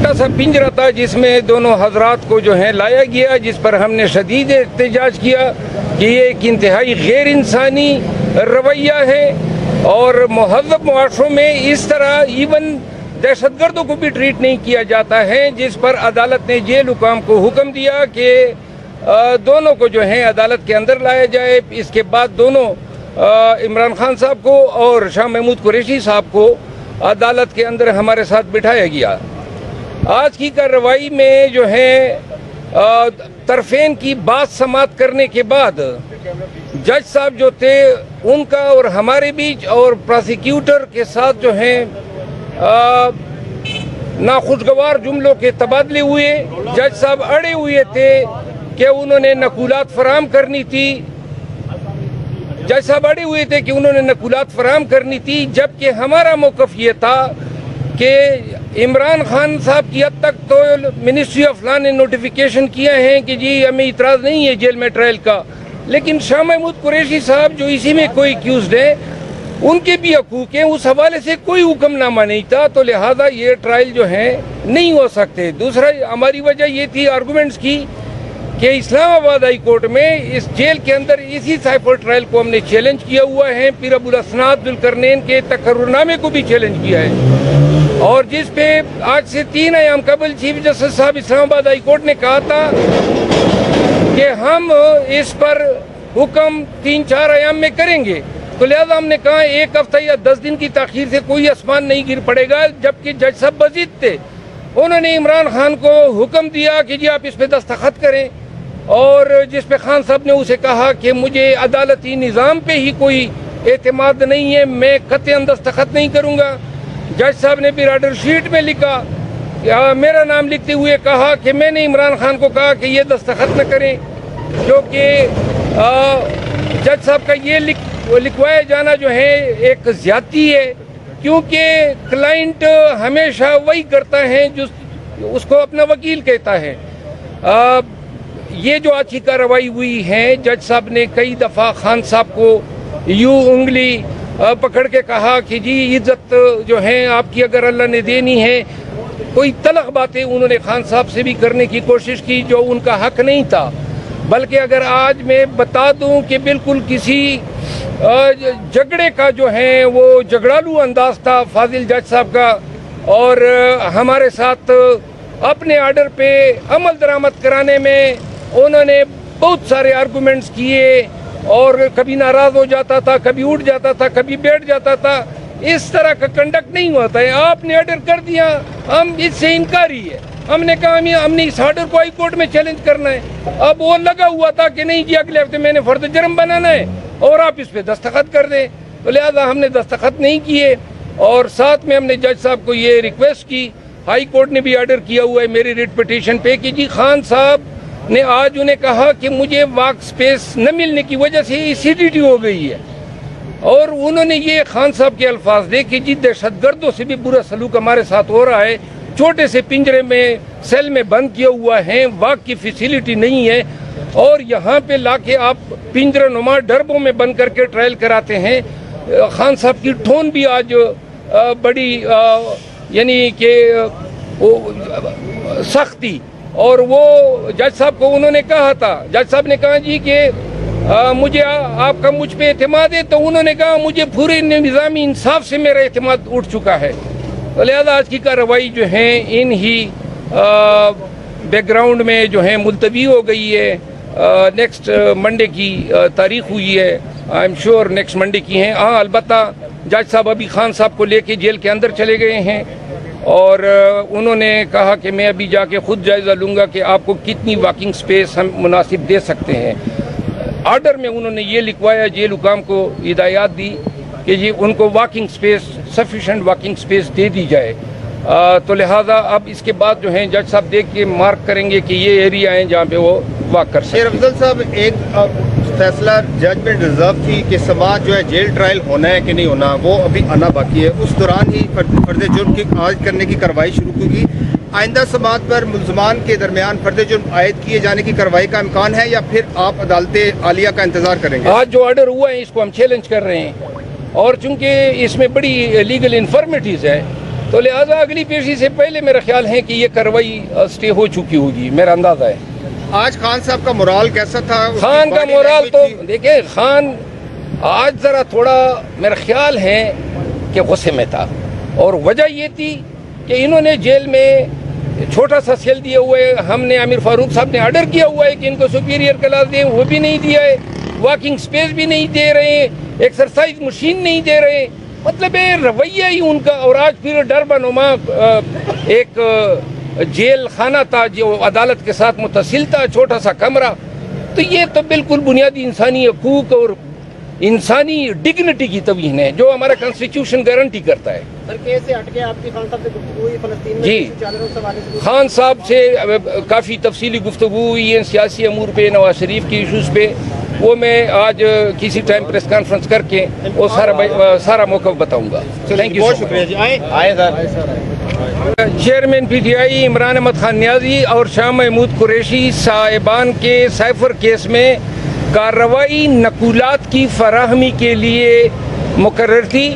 چھوٹا سا پنجرا تھا جس میں دونوں حضرات کو جو ہے لایا گیا، جس پر ہم نے شدید احتجاج کیا کہ یہ ایک انتہائی غیر انسانی رویہ ہے، اور مہذب معاشروں میں اس طرح ایون دہشت گردوں کو بھی ٹریٹ نہیں کیا جاتا ہے، جس پر عدالت نے جیل حکام کو حکم دیا کہ دونوں کو جو ہے عدالت کے اندر لایا جائے۔ اس کے بعد دونوں عمران خان صاحب کو اور شاہ محمود قریشی صاحب کو عدالت کے اندر ہمارے ساتھ بٹھایا گیا۔ آج کی کارروائی میں جو ہے طرفین کی بات سماعت کرنے کے بعد جج صاحب جو تھے ان کا اور ہمارے بیچ اور پراسیکیوٹر کے ساتھ جو ہیں ناخوشگوار جملوں کے تبادلے ہوئے۔ جج صاحب اڑے ہوئے تھے کہ انہوں نے نقولات فراہم کرنی تھی، جبکہ ہمارا موقف یہ تھا کہ عمران خان صاحب کی حد تک تو منسٹری آف لا نے نوٹیفیکیشن کیا ہے کہ جی ہمیں اعتراض نہیں ہے جیل میں ٹرائل کا، لیکن شاہ محمود قریشی صاحب جو اسی میں کوئی ایکیوزڈ ہیں ان کے بھی حقوق ہیں، اس حوالے سے کوئی حکم نامہ نہیں تھا، تو لہذا یہ ٹرائل جو ہیں نہیں ہو سکتے۔ دوسرا ہماری وجہ یہ تھی آرگومنٹس کی کہ اسلام آباد ہائی کورٹ میں اس جیل کے اندر اسی سائفر ٹرائل کو ہم نے چیلنج کیا ہوا ہے، پھر ابو الاسناد ذوالقرنین کے تقررنامے کو بھی چیلنج کیا ہے، اور جس پہ آج سے 3 ایام قبل چیف جسٹس صاحب اسلام آباد ہائی کورٹ نے کہا تھا کہ ہم اس پر حکم 3-4 ایام میں کریں گے، تو لہذا ہم نے کہا 1 ہفتہ یا 10 دن کی تاخیر سے کوئی آسمان نہیں گر پڑے گا، جبکہ جج صاحب بضد تھے۔ انہوں نے عمران خان کو حکم دیا کہ جی آپ اس پہ دستخط کریں، اور جس پہ خان صاحب نے اسے کہا کہ مجھے عدالتی نظام پہ ہی کوئی اعتماد نہیں ہے، میں قطعاً دستخط نہیں کروں گا۔ جج صاحب نے پھر آرڈر شیٹ میں لکھا، میرا نام لکھتے ہوئے کہا کہ میں نے عمران خان کو کہا کہ یہ دستخط نہ کریں، جو کہ جج صاحب کا یہ لکھوایا جانا جو ہے ایک زیادتی ہے، کیونکہ کلائنٹ ہمیشہ وہی کرتا ہے جو اس کو اپنا وکیل کہتا ہے۔ یہ جو آج کی کارروائی ہوئی ہے، جج صاحب نے کئی دفعہ خان صاحب کو یوں انگلی پکڑ کے کہا کہ جی عزت جو ہے آپ کی اگر اللہ نے دینی ہے، کوئی تلخ باتیں انہوں نے خان صاحب سے بھی کرنے کی کوشش کی جو ان کا حق نہیں تھا۔ بلکہ اگر آج میں بتا دوں کہ بالکل کسی جھگڑے کا جو ہے وہ جھگڑالو انداز تھا فاضل جج صاحب کا، اور ہمارے ساتھ اپنے آرڈر پہ عمل درآمد کرانے میں انہوں نے بہت سارے آرگومنٹس کیے، اور کبھی ناراض ہو جاتا تھا، کبھی اٹھ جاتا تھا، کبھی بیٹھ جاتا تھا۔ اس طرح کا کنڈکٹ نہیں ہوتا ہے، آپ نے آرڈر کر دیا، ہم اس سے انکاری ہے۔ ہم نے کہا ہم نے اس آرڈر کو ہائی کورٹ میں چیلنج کرنا ہے۔ اب وہ لگا ہوا تھا کہ نہیں جی اگلے ہفتے میں نے فرد جرم بنانا ہے اور آپ اس پہ دستخط کر دیں، تو لہذا ہم نے دستخط نہیں کیے، اور ساتھ میں ہم نے جج صاحب کو یہ ریکویسٹ کی، ہائی کورٹ نے بھی آرڈر کیا ہوا ہے میری ریٹ پٹیشن پہ کہ جی خان صاحب نے آج انہیں کہا کہ مجھے واک سپیس نہ ملنے کی وجہ سے ایسیڈیٹی ہو گئی ہے، اور انہوں نے یہ خان صاحب کے الفاظ دے کہ جی دہشت گردوں سے بھی برا سلوک ہمارے ساتھ ہو رہا ہے، چھوٹے سے پنجرے میں سیل میں بند کیا ہوا ہے، واک کی فیسیلیٹی نہیں ہے، اور یہاں پہ لا کے آپ پنجرہ نما ڈربوں میں بند کر کے ٹرائل کراتے ہیں۔ خان صاحب کی ٹون بھی آج بڑی یعنی کہ سخت تھی، اور وہ جج صاحب کو انہوں نے کہا تھا، جج صاحب نے کہا جی کہ مجھے آپ کا مجھ پہ اعتماد ہے، تو انہوں نے کہا مجھے پورے نظامی انصاف سے میرا اعتماد اٹھ چکا ہے۔ لہذا آج کی کارروائی جو ہے ان ہی بیک گراؤنڈ میں جو ہے ملتوی ہو گئی ہے۔ نیکسٹ منڈے کی تاریخ ہوئی ہے، I am sure next Monday کی ہیں۔ ہاں البتہ جج صاحب ابھی خان صاحب کو لے کے جیل کے اندر چلے گئے ہیں، اور انہوں نے کہا کہ میں ابھی جا کے خود جائزہ لوں گا کہ آپ کو کتنی واکنگ سپیس ہم مناسب دے سکتے ہیں۔ آرڈر میں انہوں نے یہ لکھوایا، جیل حکام کو ہدایات دی کہ جی ان کو walking space sufficient walking space دے دی جائے، تو لہٰذا اب اس کے بعد جو ہیں جج صاحب دیکھ کے مارک کریں گے کہ یہ ایریا ہیں جہاں پہ وہ واک کر سکتے ہیں۔ شیر افضل صاحب، ایک فیصلہ ججمنٹ ریزرو تھی کہ سماعت جو ہے جیل ٹرائل ہونا ہے کہ نہیں ہونا، وہ ابھی آنا باقی ہے، اس دوران ہی فرد جرم کی عائد کرنے کی کارروائی شروع ہوگی۔ آئندہ سماعت پر ملزمان کے درمیان فرد جرم عائد کیے جانے کی کارروائی کا امکان ہے، یا پھر آپ عدالت عالیہ کا انتظار کریں گے؟ آج جو آرڈر ہوا ہے اس کو ہم چیلنج کر رہے ہیں، اور چونکہ اس میں بڑی لیگل انفارمیٹیز ہے، تو لہٰذا اگلی پیشی سے پہلے میرا خیال ہے کہ یہ کارروائی اسٹے ہو چکی ہوگی، میرا اندازہ ہے۔ آج خان صاحب کا مورال کیسا تھا؟ خان کا مورال تو دیکھیں، خان آج ذرا تھوڑا میرا خیال ہے کہ غصے میں تھا، اور وجہ یہ تھی کہ انہوں نے جیل میں چھوٹا سا سیل دیا ہوا ہے، ہم نے عامر فاروق صاحب نے آرڈر کیا ہوا ہے کہ ان کو سپیریئر کلاس دیں، وہ بھی نہیں دیا ہے، واکنگ سپیس بھی نہیں دے رہے ہیں، ایکسرسائز مشین نہیں دے رہے ہیں، مطلب ہے رویہ ہی ان کا۔ اور آج پھر ڈر بنما ایک جیل خانہ تھا جو عدالت کے ساتھ متصل تھا، چھوٹا سا کمرہ، تو یہ تو بالکل بنیادی انسانی حقوق اور انسانی ڈگنیٹی کی توہین ہے جو ہمارا کانسٹیٹیوشن گارنٹی کرتا ہے۔ سر کیس سے ہٹ کے آپ کی خان صاحب سے گفتگو ہوئی فلسطین میں جی، چادروں کے حوالے سے؟ خان صاحب سے کافی تفصیلی گفتگو ہوئی ہے سیاسی امور پہ، نواز شریف کی ایشوز پہ، وہ میں آج کسی ٹائم پریس کانفرنس کر کے وہ سارا موقف بتاؤں گا۔ تھینک یو، بہت شکریہ جی۔ آئے sir. Chairman P T I Imran Ahmad Khan Niazi اور شاہ محمود قریشی صاحبان کے سائفر کیس میں کارروائی نقولات کی فراہمی کے لیے مقرر تھی۔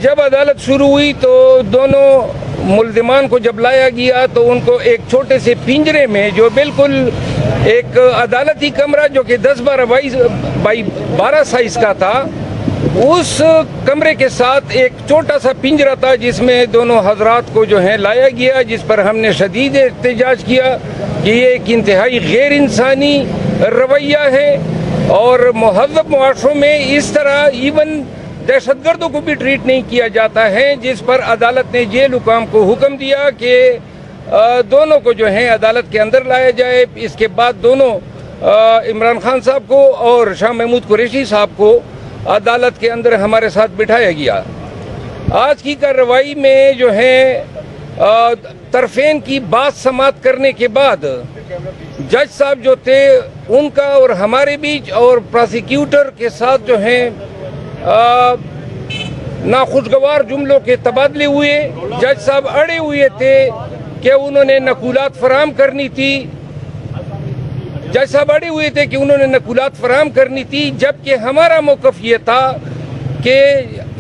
جب عدالت شروع ہوئی تو دونوں ملزمان کو جب لایا گیا تو ان کو ایک چھوٹے سے پنجرے میں، جو بالکل ایک عدالتی کمرہ جو کہ 10x12 سائز کا تھا، اس کمرے کے ساتھ ایک چھوٹا سا پنجرہ تھا جس میں دونوں حضرات کو جو ہے لایا گیا، جس پر ہم نے شدید احتجاج کیا کہ یہ ایک انتہائی غیر انسانی رویہ ہے، اور مہذب معاشروں میں اس طرح ایون دہشت گردوں کو بھی ٹریٹ نہیں کیا جاتا ہے، جس پر عدالت نے جیل حکام کو حکم دیا کہ دونوں کو جو ہے عدالت کے اندر لایا جائے۔ اس کے بعد دونوں عمران خان صاحب کو اور شاہ محمود قریشی صاحب کو عدالت کے اندر ہمارے ساتھ بٹھایا گیا۔ آج کی کارروائی میں جو ہے طرفین کی بات سماعت کرنے کے بعد جج صاحب جو تھے ان کا اور ہمارے بیچ اور پراسیکیوٹر کے ساتھ جو ہیں ناخوشگوار جملوں کے تبادلے ہوئے۔ جج صاحب اڑے ہوئے تھے کہ انہوں نے نقولات فراہم کرنی تھی، جبکہ ہمارا موقف یہ تھا کہ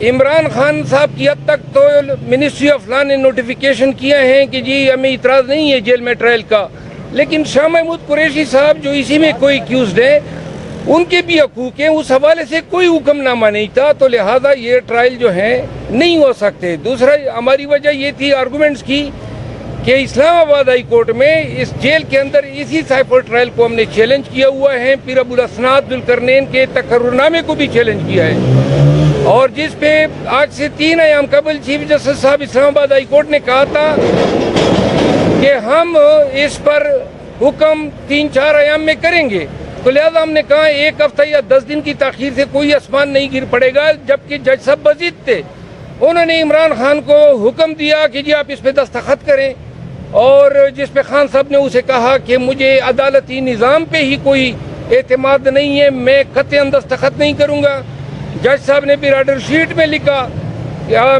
عمران خان صاحب کی حد تک تو منسٹری آف لا نے نوٹیفیکیشن کیا ہے کہ جی ہمیں اعتراض نہیں ہے جیل میں ٹرائل کا، لیکن شاہ محمود قریشی صاحب جو اسی میں کوئی ایکیوزڈ ہیں ان کے بھی حقوق ہیں، اس حوالے سے کوئی حکم نامہ نہیں تھا، تو لہذا یہ ٹرائل جو ہیں نہیں ہو سکتے۔ دوسرا ہماری وجہ یہ تھی آرگومنٹس کی کہ اسلام آباد ہائی کورٹ میں اس جیل کے اندر اسی سائفر ٹرائل کو ہم نے چیلنج کیا ہوا ہے، پھر ابو الاسناد ذوالقرنین کے تقررنامے کو بھی چیلنج کیا ہے، اور جس پہ آج سے 3 ایام قبل چیف جسٹس صاحب اسلام آباد ہائی کورٹ نے کہا تھا کہ ہم اس پر حکم 3-4 ایام میں کریں گے، تو لہذا ہم نے کہا 1 ہفتہ یا 10 دن کی تاخیر سے کوئی آسمان نہیں گر پڑے گا، جبکہ جج صاحب بضد تھے۔ انہوں نے عمران خان کو حکم دیا کہ جی آپ اس پہ دستخط کریں، اور جس پہ خان صاحب نے اسے کہا کہ مجھے عدالتی نظام پہ ہی کوئی اعتماد نہیں ہے، میں قطعاً دستخط نہیں کروں گا۔ جج صاحب نے پھر آرڈر شیٹ میں لکھا،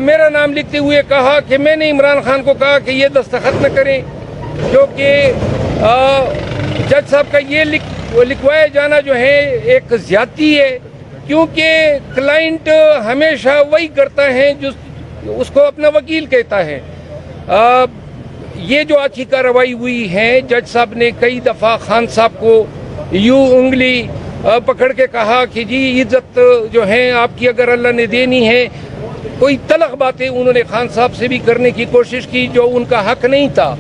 میرا نام لکھتے ہوئے کہا کہ میں نے عمران خان کو کہا کہ یہ دستخط نہ کریں، جو کہ جج صاحب کا یہ لکھوایا جانا جو ہے ایک زیادتی ہے، کیونکہ کلائنٹ ہمیشہ وہی کرتا ہے جو اس کو اپنا وکیل کہتا ہے۔ یہ جو آج کی کارروائی ہوئی ہے، جج صاحب نے کئی دفعہ خان صاحب کو یوں انگلی پکڑ کے کہا کہ جی عزت جو ہے آپ کی اگر اللہ نے دینی ہے، کوئی تلخ باتیں انہوں نے خان صاحب سے بھی کرنے کی کوشش کی جو ان کا حق نہیں تھا،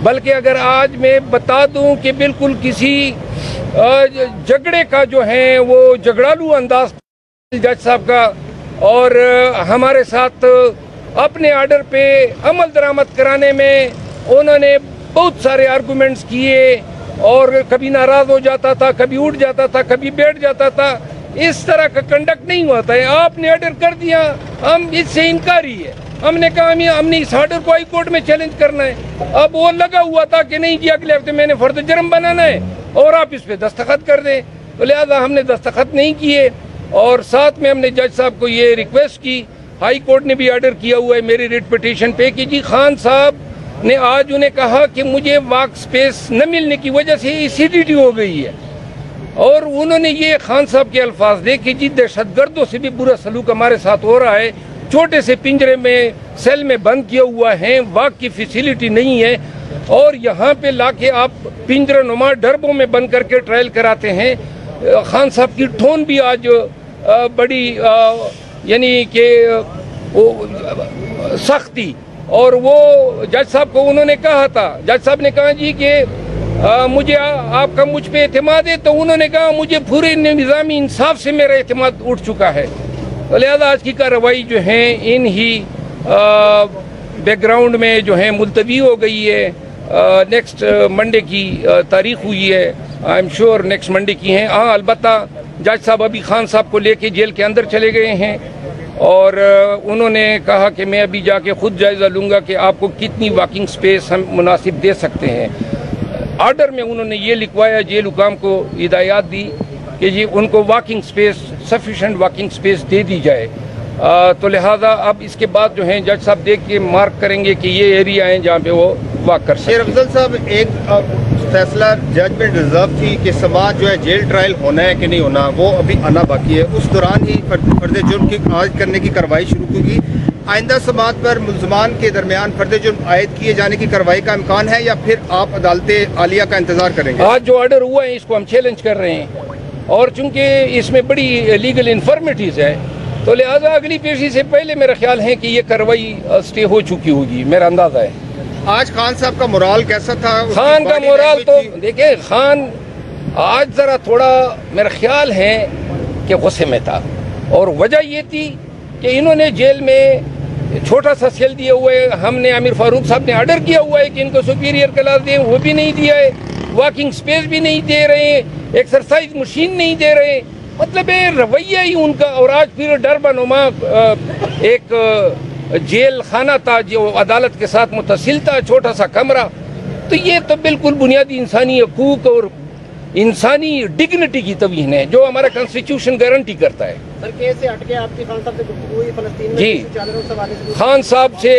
بلکہ اگر آج میں بتا دوں کہ بالکل کسی جھگڑے کا جو ہے وہ جھگڑالو انداز جج صاحب کا، اور ہمارے ساتھ اپنے آرڈر پہ عمل درآمد کرانے میں انہوں نے بہت سارے آرگومنٹس کیے، اور کبھی ناراض ہو جاتا تھا، کبھی اٹھ جاتا تھا، کبھی بیٹھ جاتا تھا۔ اس طرح کا کنڈکٹ نہیں ہوتا ہے، آپ نے آرڈر کر دیا، ہم اس سے انکاری ہے، ہم نے کہا ہم نے اس آرڈر کو ہائی کورٹ میں چیلنج کرنا ہے۔ اب وہ لگا ہوا تھا کہ نہیں جی اگلے ہفتے میں نے فرد جرم بنانا ہے اور آپ اس پہ دستخط کر دیں، تو لہذا ہم نے دستخط نہیں کیے، اور ساتھ میں ہم نے جج صاحب کو یہ ریکویسٹ کی، ہائی کورٹ نے بھی آرڈر کیا ہوا ہے میری ریٹ پٹیشن پہ کہ جی خان صاحب نے آج انہیں کہا کہ مجھے واک سپیس نہ ملنے کی وجہ سے ایسیڈیٹی ہو گئی ہے، اور انہوں نے یہ خان صاحب کے الفاظ دے کہ جی دہشت گردوں سے بھی برا سلوک ہمارے ساتھ ہو رہا ہے، چھوٹے سے پنجرے میں سیل میں بند کیا ہوا ہے، واک کی فیسیلیٹی نہیں ہے، اور یہاں پہ لا کے آپ پنجرہ نما ڈربوں میں بند کر کے ٹرائل کراتے ہیں۔ خان صاحب کی ٹون بھی آج بڑی یعنی کہ سختی، اور وہ جج صاحب کو انہوں نے کہا تھا، جج صاحب نے کہا جی کہ مجھے آپ کا مجھ پہ اعتماد ہے، تو انہوں نے کہا مجھے پورے نظامی انصاف سے میرا اعتماد اٹھ چکا ہے۔ لہذا آج کی کارروائی جو ہے ان ہی بیک گراؤنڈ میں جو ہے ملتوی ہو گئی ہے۔ نیکسٹ منڈے کی تاریخ ہوئی ہے، I am sure next Monday کی ہیں۔ ہاں البتہ جج صاحب ابھی خان صاحب کو لے کے جیل کے اندر چلے گئے ہیں، اور انہوں نے کہا کہ میں ابھی جا کے خود جائزہ لوں گا کہ آپ کو کتنی واکنگ سپیس ہم مناسب دے سکتے ہیں۔ آرڈر میں انہوں نے یہ لکھوایا، جیل حکام کو ہدایات دی کہ جی ان کو walking space, sufficient walking space دے دی جائے۔ تو لہذا اب اس کے بعد جو ہیں جج صاحب دیکھ کے مارک کریں گے کہ یہ ایریا ہیں جہاں پہ وہ واک کر سکتے ہیں۔ شیر افضل صاحب، ایک فیصلہ ججمنٹ ریزرو تھی کہ سماعت جو ہے جیل ٹرائل ہونا ہے کہ نہیں ہونا، وہ ابھی آنا باقی ہے۔ اس دوران ہی فرد جرم کی عائد کرنے کی کارروائی شروع ہوگی۔ آئندہ سماعت پر ملزمان کے درمیان فرد جرم عائد کیے جانے کی کارروائی کا امکان ہے، یا پھر آپ عدالت عالیہ کا انتظار کریں گے؟ آج جو آرڈر ہوا ہے اس کو ہم چیلنج کر رہے ہیں، اور چونکہ اس میں بڑی لیگل انفارمیٹیز ہے، تو لہٰذا اگلی پیشی سے پہلے میرا خیال ہے کہ یہ کارروائی سٹے ہو چکی ہوگی، میرا اندازہ ہے۔ آج خان صاحب کا مورال کیسا تھا؟ خان کا مورال تو دیکھیں، خان آج ذرا تھوڑا میرا خیال ہے کہ غصے میں تھا، اور وجہ یہ تھی کہ انہوں نے جیل میں چھوٹا سا سیل دیا ہوا ہے۔ ہم نے عامر فاروق صاحب نے آرڈر کیا ہوا ہے کہ ان کو سپیریئر کلاس دیں، وہ بھی نہیں دیا ہے، واکنگ سپیس بھی نہیں دے رہے ہیں، ایکسرسائز مشین نہیں دے رہے ہیں، مطلب ہے رویہ ہی ان کا۔ اور آج پھر ڈربا نما ایک جیل خانہ تھا جو عدالت کے ساتھ متصل تھا، چھوٹا سا کمرہ، تو یہ تو بالکل بنیادی انسانی حقوق اور انسانی ڈگنیٹی کی توہین ہے جو ہمارا کانسٹیٹیوشن گارنٹی کرتا ہے۔ سر کیس سے ہٹ کے آپ کی خان صاحب سے گفتگو ہوئی فلسطین میں جی، چادروں کے حوالے سے؟ خان صاحب سے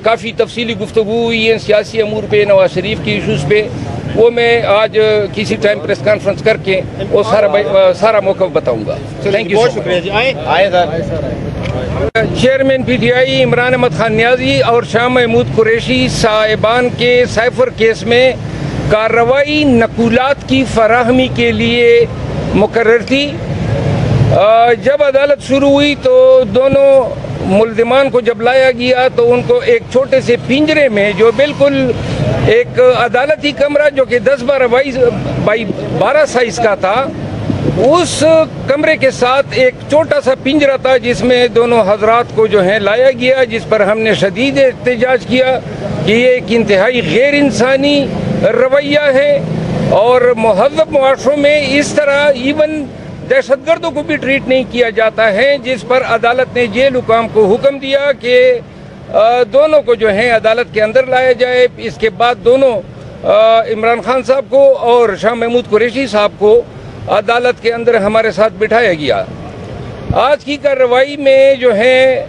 کافی تفصیلی گفتگو ہوئی ہے سیاسی امور پہ، نواز شریف کی ایشوز پہ، وہ میں آج کسی ٹائم پریس کانفرنس کر کے وہ سارا موقف بتاؤں گا۔ تھینک یو، بہت شکریہ جی۔ آئے chairman P T I Imran Ahmad Khan Niazi اور شاہ محمود قریشی صاحبان کے سائفر کیس میں کارروائی نقولات کی فراہمی کے لیے مقرر تھی۔ جب عدالت شروع ہوئی تو دونوں ملزمان کو جب لایا گیا تو ان کو ایک چھوٹے سے پنجرے میں، جو بالکل ایک عدالتی کمرہ جو کہ 10x12 سائز کا تھا، اس کمرے کے ساتھ ایک چھوٹا سا پنجرہ تھا جس میں دونوں حضرات کو جو ہے لایا گیا، جس پر ہم نے شدید احتجاج کیا کہ یہ ایک انتہائی غیر انسانی رویہ ہے، اور مہذب معاشروں میں اس طرح ایون دہشت گردوں کو بھی ٹریٹ نہیں کیا جاتا ہے، جس پر عدالت نے جیل حکام کو حکم دیا کہ دونوں کو جو ہے عدالت کے اندر لایا جائے۔ اس کے بعد دونوں عمران خان صاحب کو اور شاہ محمود قریشی صاحب کو عدالت کے اندر ہمارے ساتھ بٹھایا گیا۔ آج کی کارروائی میں جو ہے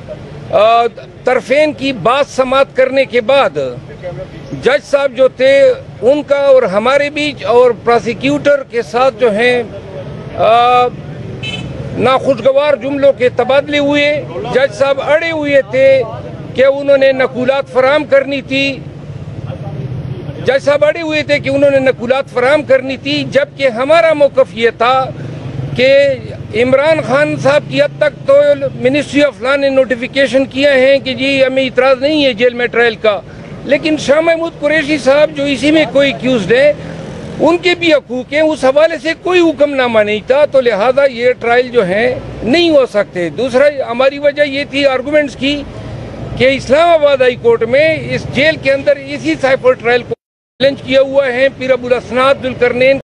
طرفین کی بات سماعت کرنے کے بعد جج صاحب جو تھے ان کا اور ہمارے بیچ اور پراسیکیوٹر کے ساتھ جو ہیں ناخوشگوار جملوں کے تبادلے ہوئے۔ جج صاحب اڑے ہوئے تھے کہ انہوں نے نقولات فراہم کرنی تھی، جج صاحب اڑے ہوئے تھے کہ انہوں نے نقولات فراہم کرنی تھی، جبکہ ہمارا موقف یہ تھا کہ عمران خان صاحب کی حد تک تو منسٹری آف لا نے نوٹیفیکیشن کیا ہے کہ جی ہمیں اعتراض نہیں ہے جیل میں ٹرائل کا، لیکن شاہ محمود قریشی صاحب جو اسی میں کوئی ایکیوزڈ ہیں ان کے بھی حقوق ہیں، اس حوالے سے کوئی حکم نامہ نہیں تھا، تو لہذا یہ ٹرائل جو ہے نہیں ہو سکتے۔ دوسرا ہماری وجہ یہ تھی آرگومنٹس کی کہ اسلام آباد ہائی کورٹ میں اس جیل کے اندر اسی سائفر ٹرائل کو چیلنج کیا ہوا ہے پیر ابو الاسناد ذوالقرنین